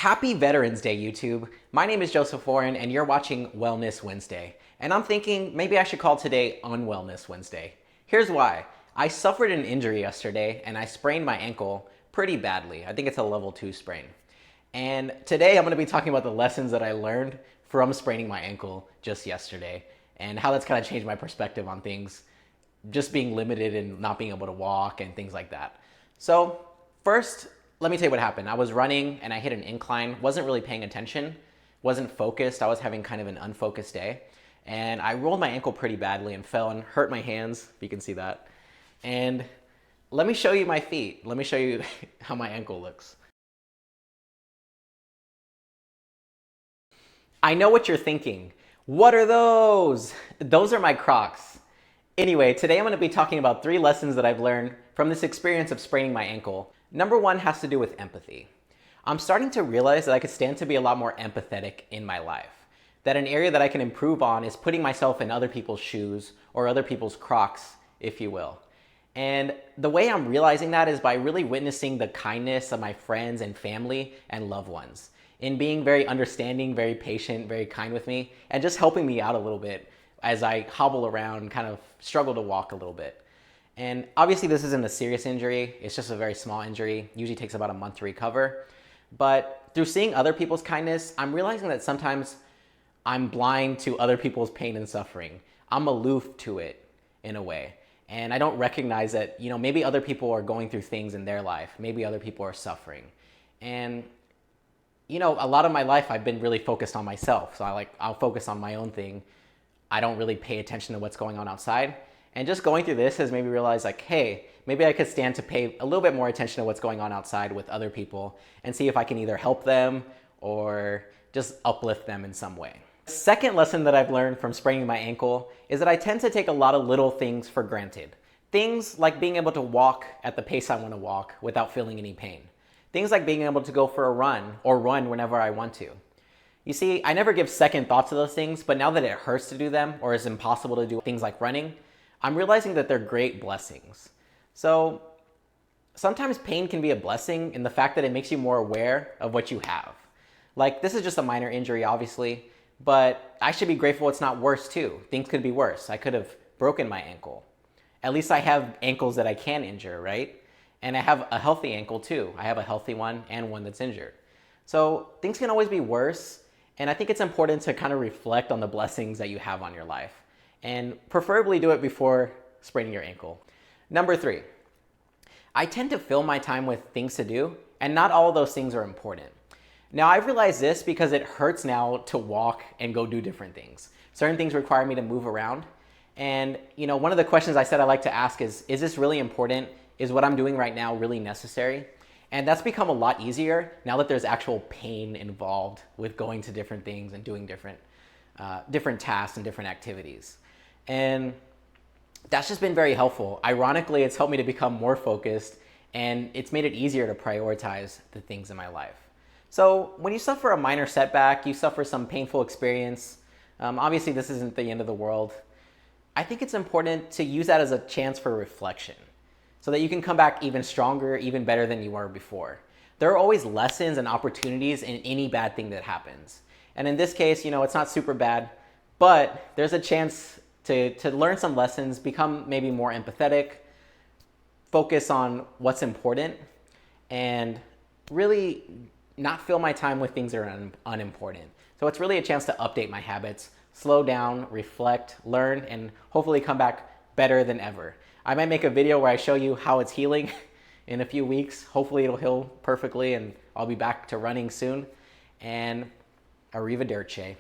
Happy Veterans Day, YouTube. My name is Joseph Warren, and you're watching Wellness Wednesday. And I'm thinking maybe I should call today Unwellness Wednesday. Here's why. I suffered an injury yesterday, and I sprained my ankle pretty badly. I think it's a level 2 sprain. And today I'm going to be talking about the lessons that I learned from spraining my ankle just yesterday, and how that's kind of changed my perspective on things, just being limited and not being able to walk and things like that. So first, let me tell you what happened. I was running and I hit an incline, wasn't really paying attention, wasn't focused. I was having kind of an unfocused day. And I rolled my ankle pretty badly and fell and hurt my hands, if you can see that. And let me show you my feet. Let me show you how my ankle looks. I know what you're thinking. What are those? Those are my Crocs. Anyway, today I'm going to be talking about 3 lessons that I've learned from this experience of spraining my ankle. Number 1 has to do with empathy. I'm starting to realize that I could stand to be a lot more empathetic in my life. That an area that I can improve on is putting myself in other people's shoes or other people's Crocs, if you will. And the way I'm realizing that is by really witnessing the kindness of my friends and family and loved ones, in being very understanding, very patient, very kind with me, and just helping me out a little bit as I hobble around and kind of struggle to walk a little bit. And obviously this isn't a serious injury, it's just a very small injury, usually takes about a month to recover. But through seeing other people's kindness, I'm realizing that sometimes I'm blind to other people's pain and suffering. I'm aloof to it in a way. And I don't recognize that, maybe other people are going through things in their life, maybe other people are suffering. And a lot of my life I've been really focused on myself. So I'll focus on my own thing. I don't really pay attention to what's going on outside. And just going through this has made me realize hey, maybe I could stand to pay a little bit more attention to what's going on outside with other people and see if I can either help them or just uplift them in some way. Second lesson that I've learned from spraining my ankle is that I tend to take a lot of little things for granted. Things like being able to walk at the pace I want to walk without feeling any pain. Things like being able to go for a run or run whenever I want to. You see, I never give second thought to those things, but now that it hurts to do them or is impossible to do things like running, I'm realizing that they're great blessings. So sometimes pain can be a blessing in the fact that it makes you more aware of what you have. Like, this is just a minor injury, obviously, but I should be grateful it's not worse too. Things could be worse. I could have broken my ankle. At least I have ankles that I can injure, right? And I have a healthy ankle too. I have a healthy one and one that's injured. So things can always be worse. And I think it's important to kind of reflect on the blessings that you have on your life. And preferably do it before spraining your ankle. Number 3, I tend to fill my time with things to do, and not all of those things are important. Now, I've realized this because it hurts now to walk and go do different things. Certain things require me to move around. And one of the questions I said I like to ask is this really important? Is what I'm doing right now really necessary? And that's become a lot easier now that there's actual pain involved with going to different things and doing different tasks and different activities. And that's just been very helpful. Ironically, it's helped me to become more focused, and it's made it easier to prioritize the things in my life. So when you suffer a minor setback, you suffer some painful experience, obviously this isn't the end of the world. I think it's important to use that as a chance for reflection so that you can come back even stronger, even better than you were before. There are always lessons and opportunities in any bad thing that happens. And in this case, it's not super bad, but there's a chance to learn some lessons, become maybe more empathetic, focus on what's important, and really not fill my time with things that are unimportant. So it's really a chance to update my habits, slow down, reflect, learn, and hopefully come back better than ever. I might make a video where I show you how it's healing in a few weeks. Hopefully it'll heal perfectly and I'll be back to running soon. And arrivederci.